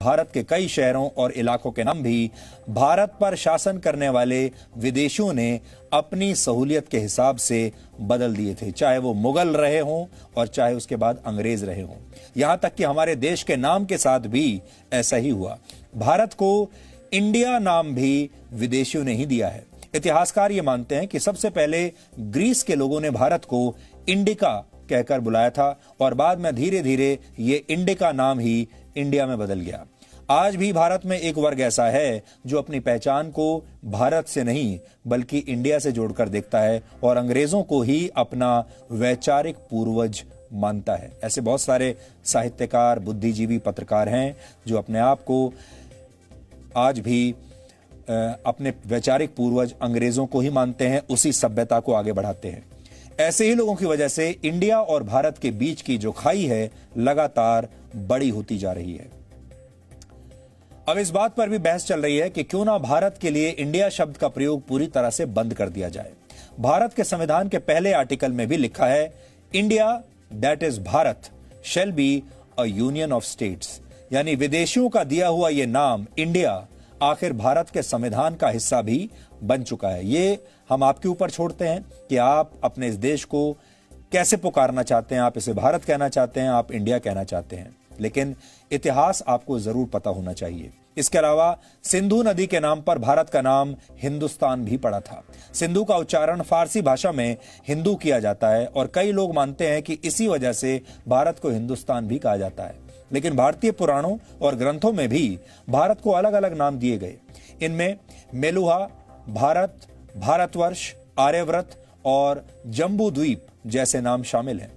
भारत के कई शहरों और इलाकों के नाम भी भारत पर शासन करने वाले विदेशियों ने अपनी सहूलियत के हिसाब से बदल दिए थे, चाहे वो मुगल रहे हों और चाहे उसके बाद अंग्रेज रहे हों। यहां तक कि हमारे देश के नाम के साथ भी ऐसा ही हुआ। भारत को इंडिया नाम भी विदेशियों ने ही दिया है। इतिहासकार ये मानते हैं कि सबसे पहले ग्रीस के लोगों ने भारत को इंडिका कहकर बुलाया था और बाद में धीरे धीरे ये इंडिका नाम ही इंडिया में बदल गया। आज भी भारत में एक वर्ग ऐसा है जो अपनी पहचान को भारत से नहीं बल्कि इंडिया से जोड़कर देखता है और अंग्रेजों को ही अपना वैचारिक पूर्वज मानता है। ऐसे बहुत सारे साहित्यकार, बुद्धिजीवी, पत्रकार हैं जो अपने आप को आज भी अपने वैचारिक पूर्वज अंग्रेजों को ही मानते हैं, उसी सभ्यता को आगे बढ़ाते हैं। ऐसे ही लोगों की वजह से इंडिया और भारत के बीच की जो खाई है लगातार बड़ी होती जा रही है। अब इस बात पर भी बहस चल रही है कि क्यों ना भारत के लिए इंडिया शब्द का प्रयोग पूरी तरह से बंद कर दिया जाए। भारत के संविधान के पहले आर्टिकल में भी लिखा है, India that is Bharat shall be a union of states, यानी विदेशियों का दिया हुआ यह नाम इंडिया आखिर भारत के संविधान का हिस्सा भी बन चुका है। ये हम आपके ऊपर छोड़ते हैं कि आप अपने इस देश को कैसे पुकारना चाहते हैं। आप इसे भारत कहना चाहते हैं, आप इंडिया कहना चाहते हैं, लेकिन इतिहास आपको जरूर पता होना चाहिए। इसके अलावा सिंधु नदी के नाम पर भारत का नाम हिंदुस्तान भी पड़ा था। सिंधु का उच्चारण फारसी भाषा में हिंदू किया जाता है और कई लोग मानते हैं कि इसी वजह से भारत को हिंदुस्तान भी कहा जाता है। लेकिन भारतीय पुराणों और ग्रंथों में भी भारत को अलग अलग नाम दिए गए। इनमें मेलुहा, भारत, भारतवर्ष, आर्यव्रत और जम्बू द्वीप जैसे नाम शामिल हैं।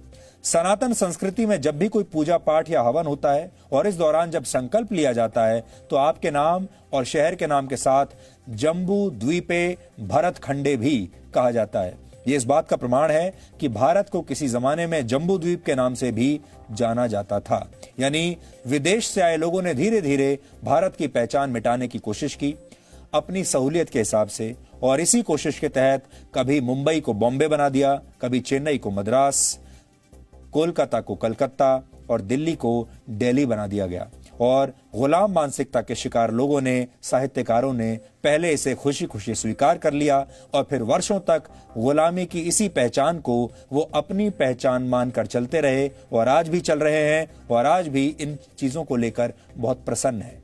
सनातन संस्कृति में जब भी कोई पूजा पाठ या हवन होता है और इस दौरान जब संकल्प लिया जाता है तो आपके नाम और शहर के नाम के साथ जम्बू द्वीपे भरत खंडे भी कहा जाता है। यह इस बात का प्रमाण है कि भारत को किसी जमाने में जम्बू द्वीप के नाम से भी जाना जाता था। यानी विदेश से आए लोगों ने धीरे धीरे भारत की पहचान मिटाने की कोशिश की अपनी सहूलियत के हिसाब से, और इसी कोशिश के तहत कभी मुंबई को बॉम्बे बना दिया, कभी चेन्नई को मद्रास, कोलकाता को कलकत्ता और दिल्ली को दिल्ली बना दिया गया। और गुलाम मानसिकता के शिकार लोगों ने, साहित्यकारों ने पहले इसे खुशी खुशी स्वीकार कर लिया और फिर वर्षों तक गुलामी की इसी पहचान को वो अपनी पहचान मानकर चलते रहे और आज भी चल रहे हैं और आज भी इन चीजों को लेकर बहुत प्रसन्न है।